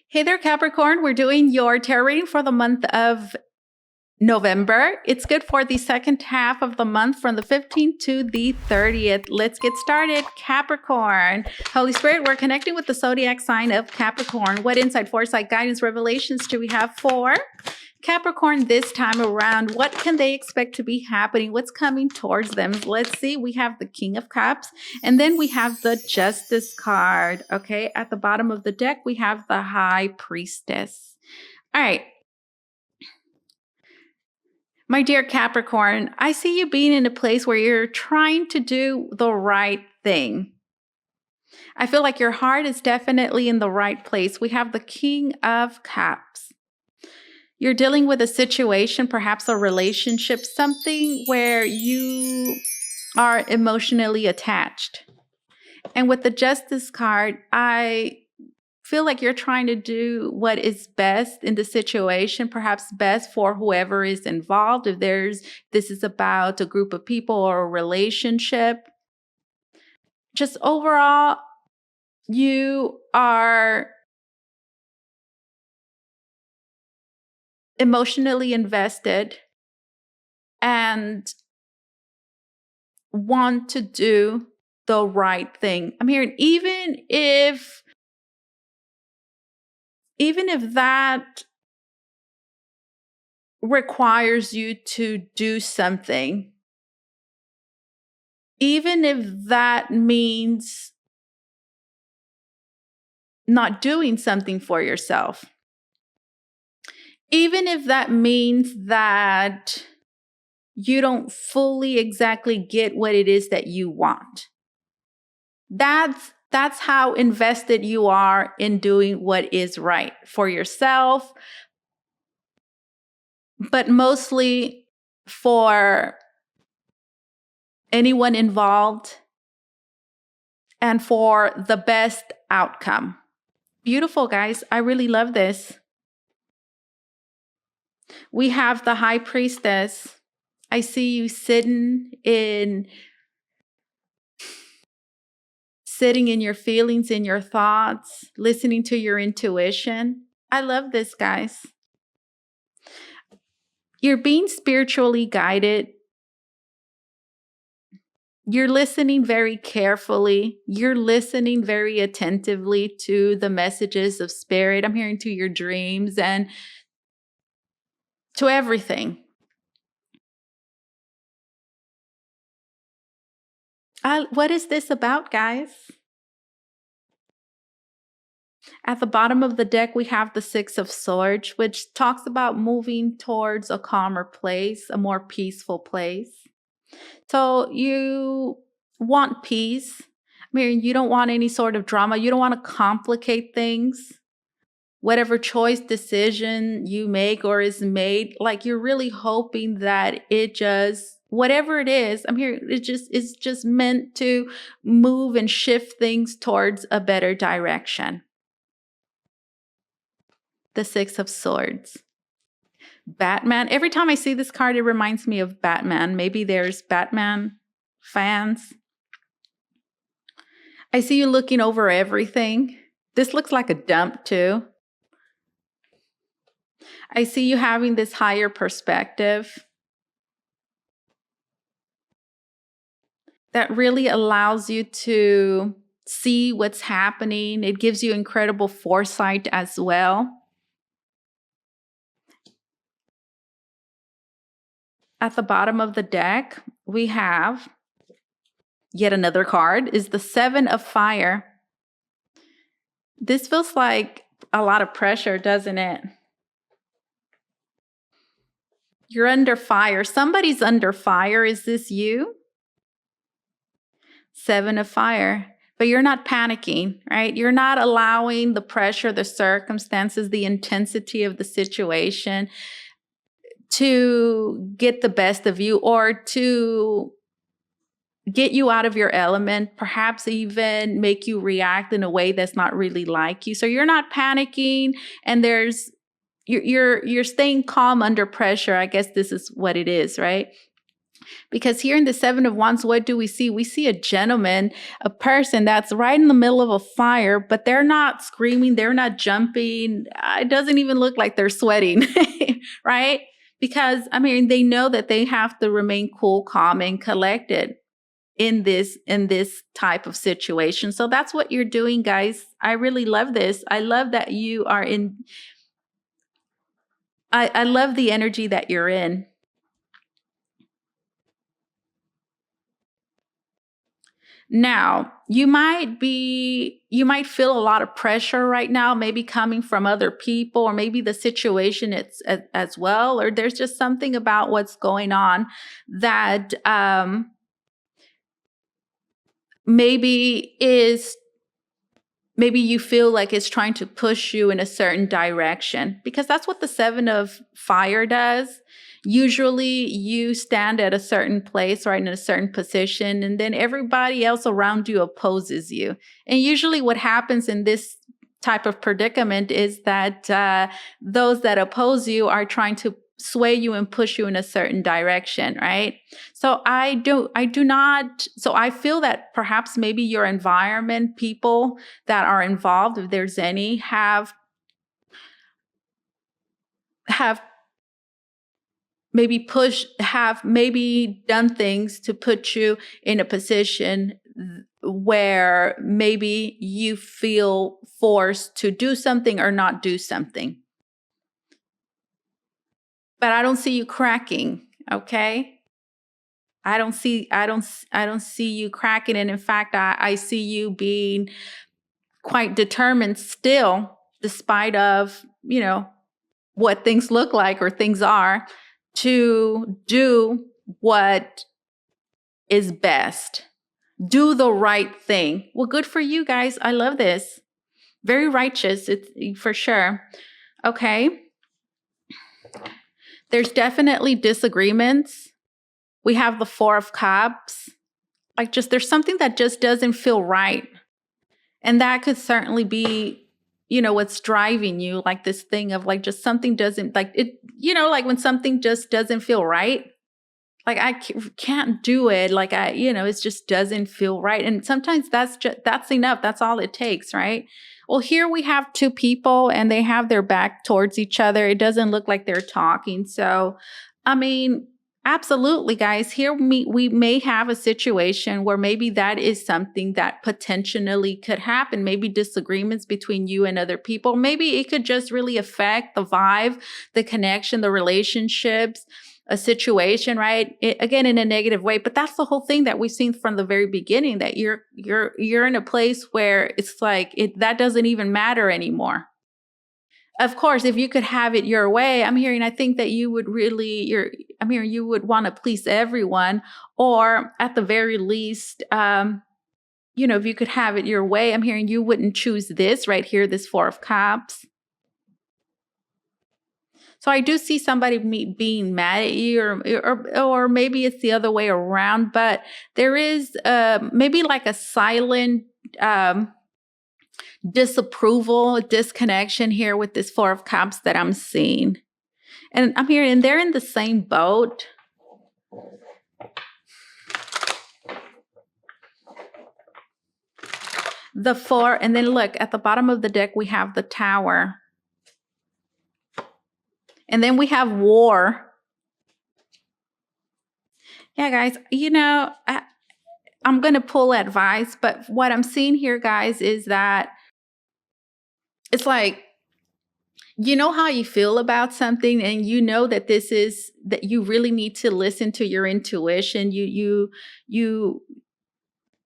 Hey there, Capricorn. We're doing your tarot reading for the month of November. It's good for the second half of the month from the 15th to the 30th. Let's get started, Capricorn. Holy Spirit, we're connecting with the zodiac sign of Capricorn. What insight, foresight, guidance, revelations do we have for Capricorn this time around? What can they expect to be happening? What's coming towards them? Let's see. We have the King of Cups, and then we have the Justice card. Okay, at the bottom of the deck, we have the High Priestess. All right. My dear Capricorn, I see you being in a place where you're trying to do the right thing. I feel like your heart is definitely in the right place. We have the King of Cups. You're dealing with a situation, perhaps a relationship, something where you are emotionally attached. And with the Justice card, I feel like you're trying to do what is best in the situation, perhaps best for whoever is involved. If this is about a group of people or a relationship, just overall, you are emotionally invested and want to do the right thing. I'm hearing even if that requires you to do something, even if that means not doing something for yourself, even if that means that you don't fully exactly get what it is that you want. That's how invested you are in doing what is right for yourself, but mostly for anyone involved and for the best outcome. Beautiful, guys. I really love this. We have the High Priestess. I see you sitting in your feelings, in your thoughts, listening to your intuition. I love this, guys. You're being spiritually guided. You're listening very carefully. You're listening very attentively to the messages of spirit. I'm hearing to your dreams and to everything. What is this about, guys? At the bottom of the deck, we have the Six of Swords, which talks about moving towards a calmer place, a more peaceful place. So you want peace. I mean, you don't want any sort of drama. You don't want to complicate things. Whatever choice, decision you make or is made, like you're really hoping that it just, whatever it is, I'm here, it's just meant to move and shift things towards a better direction. The Six of Swords. Batman. Every time I see this card, it reminds me of Batman. Maybe there's Batman fans. I see you looking over everything. This looks like a dump too. I see you having this higher perspective that really allows you to see what's happening. It gives you incredible foresight as well. At the bottom of the deck, we have yet another card, is the Seven of Fire. This feels like a lot of pressure, doesn't it? You're under fire. Somebody's under fire. Is this you? Seven of Fire. But you're not panicking, right? You're not allowing the pressure, the circumstances, the intensity of the situation to get the best of you or to get you out of your element, perhaps even make you react in a way that's not really like you. So you're not panicking, and you're staying calm under pressure. I guess this is what it is, right? Because here in the Seven of Wands, what do we see? We see a gentleman, a person that's right in the middle of a fire, but they're not screaming, they're not jumping. It doesn't even look like they're sweating, right? Because, I mean, they know that they have to remain cool, calm, and collected in this type of situation. So that's what you're doing, guys. I really love this. I love that you are in. I love the energy that you're in. Now, you might feel a lot of pressure right now, maybe coming from other people, or maybe the situation as well, or there's just something about what's going on that maybe you feel like it's trying to push you in a certain direction, because that's what the Seven of Fire does. Usually you stand at a certain place, right, in a certain position, and then everybody else around you opposes you. And usually what happens in this type of predicament is that those that oppose you are trying to sway you and push you in a certain direction, right? So I do not, so I feel that perhaps maybe your environment, people that are involved, if there's any, have maybe done things to put you in a position where maybe you feel forced to do something or not do something. But I don't see you cracking, okay? I don't see you cracking, and in fact, I see you being quite determined still, despite of, what things look like or things are, to do what is best. Do the right thing. Well, good for you guys. I love this. Very righteous, it's for sure. Okay. There's definitely disagreements. We have the Four of Cups. Like, just there's something that just doesn't feel right. And that could certainly be, what's driving you, like this thing of like just something doesn't like it, like when something just doesn't feel right. Like I can't do it. Like it just doesn't feel right. And sometimes that's enough. That's all it takes, right? Well, here we have two people and they have their back towards each other. It doesn't look like they're talking. So, I mean, absolutely, guys. Here we may have a situation where maybe that is something that potentially could happen. Maybe disagreements between you and other people. Maybe it could just really affect the vibe, the connection, the relationships, a situation, right? Again, in a negative way. But that's the whole thing that we've seen from the very beginning, that you're in a place where it's like that doesn't even matter anymore. Of course, if you could have it your way, I think that you would you would want to please everyone, or at the very least, if you could have it your way, I'm hearing you wouldn't choose this right here, this Four of Cups. So I do see somebody being mad at you, or maybe it's the other way around, but there is maybe like a silent disapproval, disconnection here with this Four of Cups that I'm seeing. And I'm hearing, and they're in the same boat. The Four, and then look, at the bottom of the deck, we have the Tower. And then we have War. Yeah, guys, I'm going to pull advice, but what I'm seeing here, guys, is that it's like, how you feel about something, and that that you really need to listen to your intuition.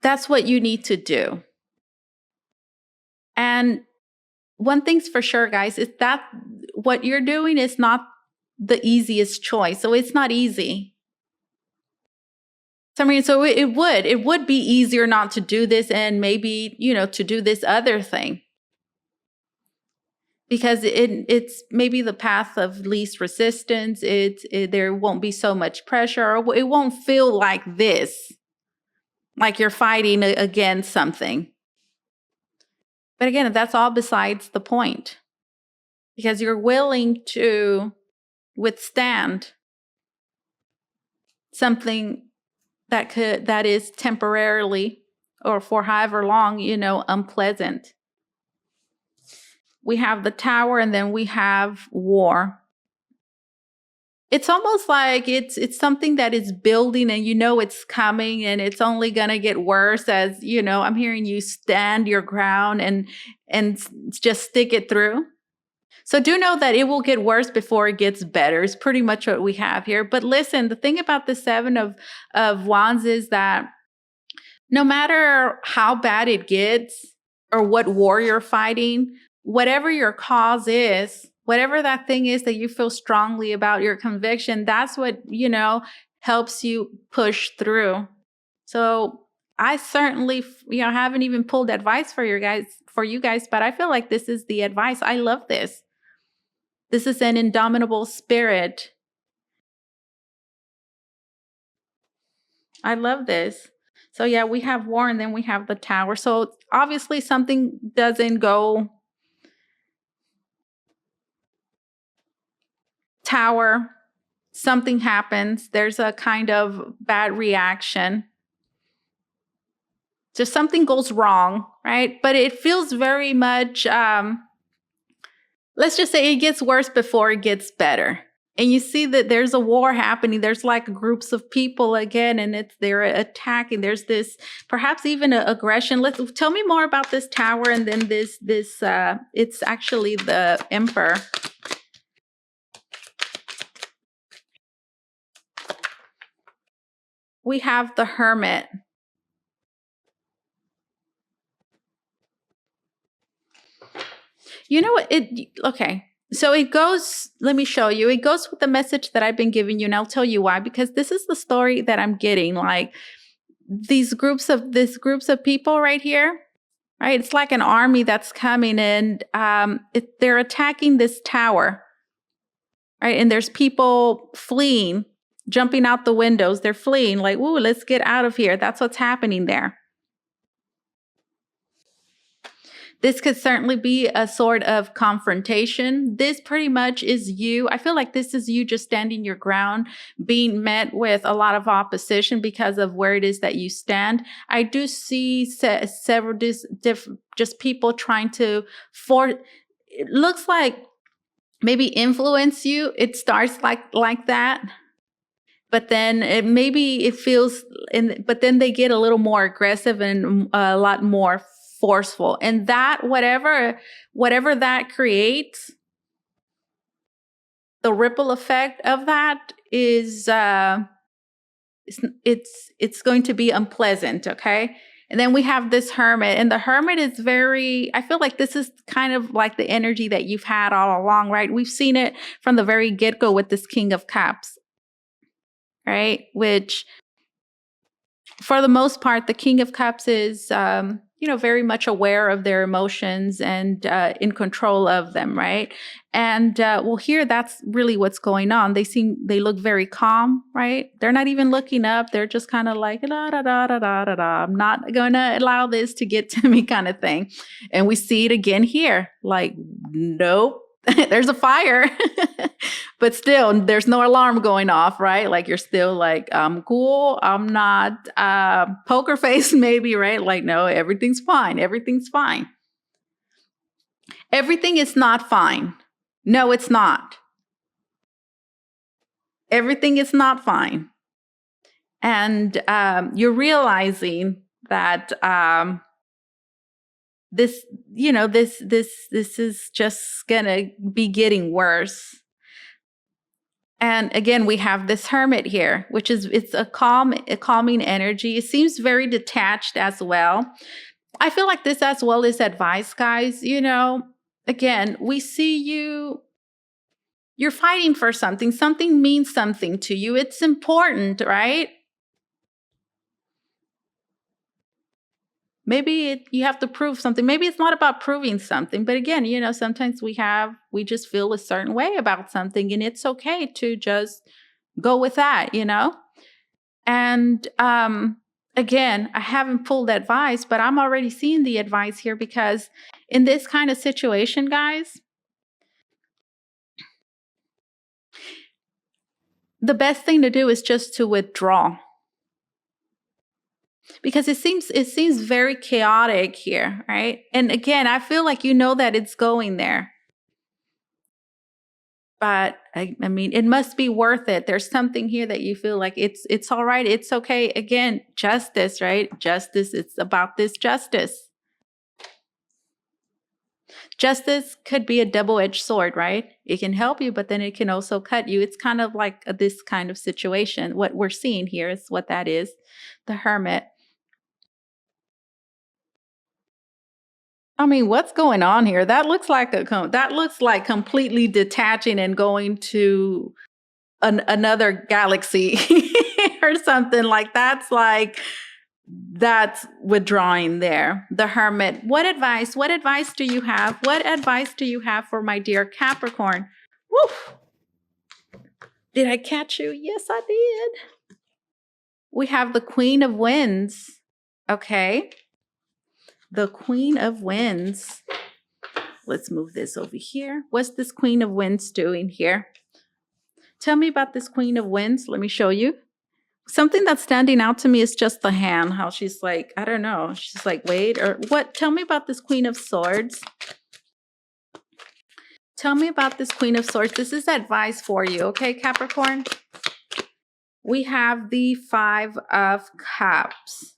That's what you need to do. And one thing's for sure, guys, is that what you're doing is not the easiest choice. So it's not easy. So it would be easier not to do this, and maybe, to do this other thing. Because it's maybe the path of least resistance. There won't be so much pressure, or it won't feel like this, like you're fighting against something. But again, that's all besides the point, because you're willing to withstand something that is temporarily or for however long, unpleasant. We have the Tower, and then we have War. It's almost like it's something that is building, and it's coming, and it's only going to get worse as, I'm hearing you stand your ground and just stick it through. So do know that it will get worse before it gets better. It's pretty much what we have here. But listen, the thing about the Seven of Wands is that no matter how bad it gets or what war you're fighting, whatever your cause is, whatever that thing is that you feel strongly about, your conviction, that's what, helps you push through. So I certainly, haven't even pulled advice for you guys, but I feel like this is the advice. I love this. This is an indomitable spirit. I love this. So yeah, we have War, and then we have the Tower. So obviously something doesn't go. Tower, something happens. There's a kind of bad reaction. Just something goes wrong, right? But it feels very much, let's just say it gets worse before it gets better. And you see that there's a war happening. There's like groups of people again, and they're attacking. There's this, perhaps even aggression. Tell me more about this Tower, and then this. It's actually the Emperor. We have the Hermit. You know what? Okay. So it goes, let me show you. It goes with the message that I've been giving you, and I'll tell you why. Because this is the story that I'm getting. Like these groups of people right here, right? It's like an army that's coming, and they're attacking this tower, right? And there's people fleeing, jumping out the windows. They're fleeing, like, "Ooh, let's get out of here." That's what's happening there. This could certainly be a sort of confrontation. This pretty much is you. I feel like this is you just standing your ground, being met with a lot of opposition because of where it is that you stand. I do see several just people trying to it looks like maybe influence you. It starts like that. But then it feels, but then they get a little more aggressive and a lot more forceful, and that whatever that creates, the ripple effect of that is it's going to be unpleasant. Okay. And then we have this Hermit, and the Hermit is I feel like this is kind of like the energy that you've had all along, right? We've seen it from the very get-go with this King of Cups, right? Which for the most part, the King of Cups is, very much aware of their emotions and in control of them, right? And here, that's really what's going on. They look very calm, right? They're not even looking up. They're just kind of like, da, da, da, da, da, da, da. I'm not going to allow this to get to me kind of thing. And we see it again here. Like, nope. There's a fire, but still there's no alarm going off, right? Like you're still like, I'm cool. I'm not poker face maybe, right? Like, no, everything's fine. Everything's fine. Everything is not fine. No, it's not. Everything is not fine. And you're realizing that this is just gonna be getting worse. And again, we have this Hermit here, which it's a calming energy. It seems very detached as well. I feel like this as well is advice, guys. Again, we see you're fighting for something. Something means something to you. It's important, right? Maybe you have to prove something. Maybe it's not about proving something. But again, sometimes we just feel a certain way about something, and it's okay to just go with that, And again, I haven't pulled advice, but I'm already seeing the advice here, because in this kind of situation, guys, the best thing to do is just to withdraw. Because it seems very chaotic here, right? And again, I feel like you know that it's going there. But I mean, it must be worth it. There's something here that you feel like it's all right. It's okay. Again, justice, right? Justice. It's about this justice. Justice could be a double-edged sword, right? It can help you, but then it can also cut you. It's kind of like this kind of situation. What we're seeing here is what that is. The Hermit. I mean, what's going on here? That looks like completely detaching and going to another galaxy or something like that's withdrawing there. The Hermit. What advice do you have? What advice do you have for my dear Capricorn? Woof. Did I catch you? Yes, I did. We have the Queen of Wands. Okay. The Queen of Wands. Let's move this over here. What's this Queen of Wands doing here? Tell me about this Queen of Wands. Let me show you. Something that's standing out to me is just the hand, how she's like, I don't know. She's like, wait, or what? Tell me about this Queen of Swords. Tell me about this Queen of Swords. This is advice for you, okay, Capricorn? We have the Five of Cups.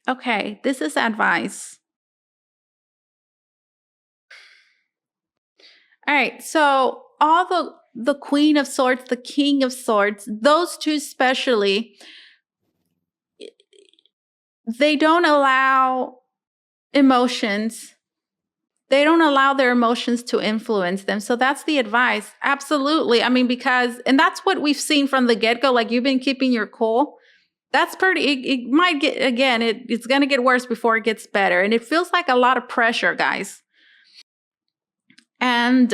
Okay, this is advice. All right, so all the Queen of Swords, the King of Swords, those two especially, they don't allow emotions. They don't allow their emotions to influence them. So that's the advice. Absolutely. I mean, and that's what we've seen from the get-go. Like, you've been keeping your cool. That's it might get, again, it's going to get worse before it gets better. And it feels like a lot of pressure, guys. And,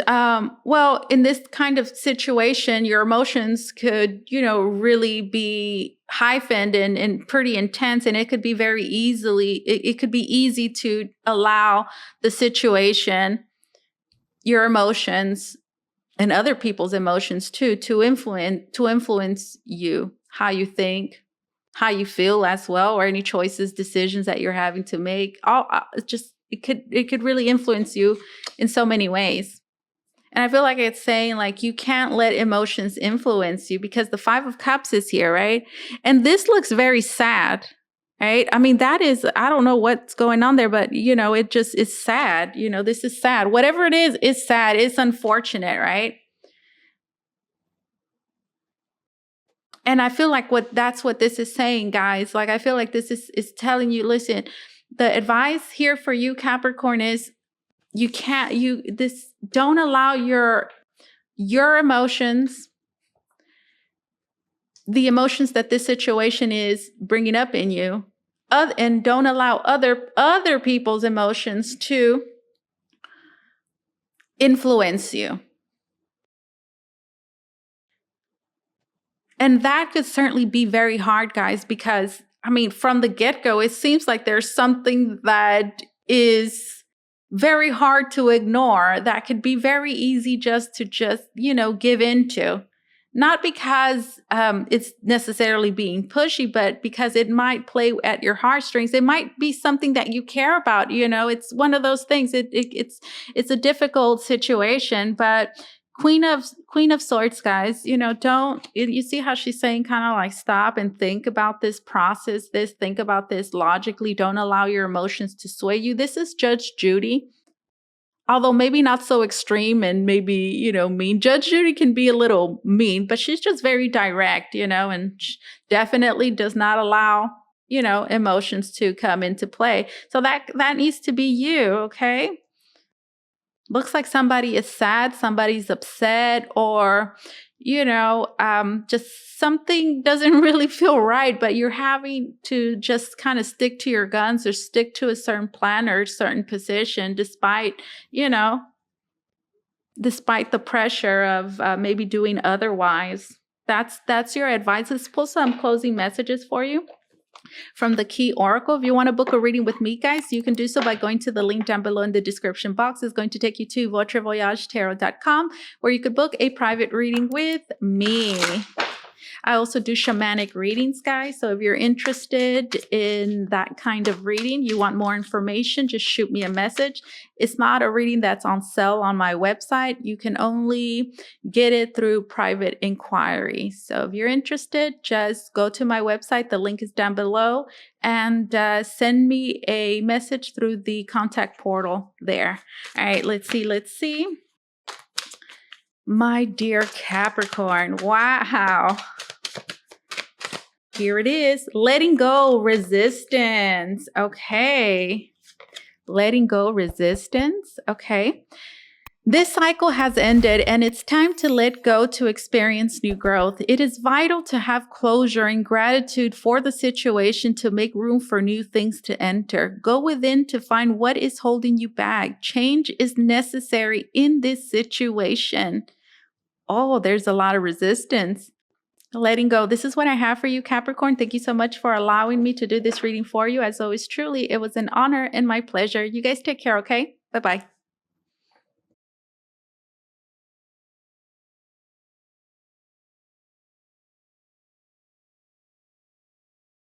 well, in this kind of situation, your emotions could, really be hyphened and pretty intense. And it could be it could be easy to allow the situation, your emotions, and other people's emotions too, to influence you, how you think, how you feel as well, or any choices, decisions that you're having to make. It could really influence you in so many ways. And I feel like it's saying, like, you can't let emotions influence you, because the Five of Cups is here, right? And this looks very sad, right? I mean, I don't know what's going on there, but, it just is sad. This is sad. Whatever it is sad. It's unfortunate, right? And I feel like that's what this is saying, guys. Like, I feel like this is telling you, listen, the advice here for you, Capricorn, is don't allow your emotions, the emotions that this situation is bringing up in you, and don't allow other people's emotions to influence you. And that could certainly be very hard, guys, because, I mean, from the get-go, it seems like there's something that is very hard to ignore, that could be very easy just to give into. Not because it's necessarily being pushy, but because it might play at your heartstrings. It might be something that you care about. It's one of those things. It's a difficult situation, but Queen of Swords, guys, you see how she's saying, kind of like, stop and think about this, process this, think about this logically. Don't allow your emotions to sway you. This is Judge Judy. Although maybe not so extreme and maybe, mean. Judge Judy can be a little mean, but she's just very direct, and definitely does not allow, emotions to come into play. So that needs to be you, okay? Looks like somebody is sad, somebody's upset, or, just something doesn't really feel right, but you're having to just kind of stick to your guns or stick to a certain plan or a certain position, despite the pressure of maybe doing otherwise. That's your advice. Let's pull some closing messages for you. from the Key Oracle. If you want to book a reading with me, guys, you can do so by going to the link down below in the description box. It's going to take you to votrevoyagetarot.com, where you could book a private reading with me. I also do shamanic readings, guys. So if you're interested in that kind of reading, you want more information, just shoot me a message. It's not a reading that's on sale on my website. You can only get it through private inquiry. So if you're interested, just go to my website. The link is down below, and send me a message through the contact portal there. All right, let's see. My dear Capricorn, wow. Here it is. Letting go, resistance. Okay. Letting go, resistance. Okay. This cycle has ended, and it's time to let go to experience new growth. It is vital to have closure and gratitude for the situation to make room for new things to enter. Go within to find what is holding you back. Change is necessary in this situation. Oh, there's a lot of resistance. Letting go. This is what I have for you, Capricorn. Thank you so much for allowing me to do this reading for you. As always, truly, it was an honor and my pleasure. You guys take care, okay? Bye-bye.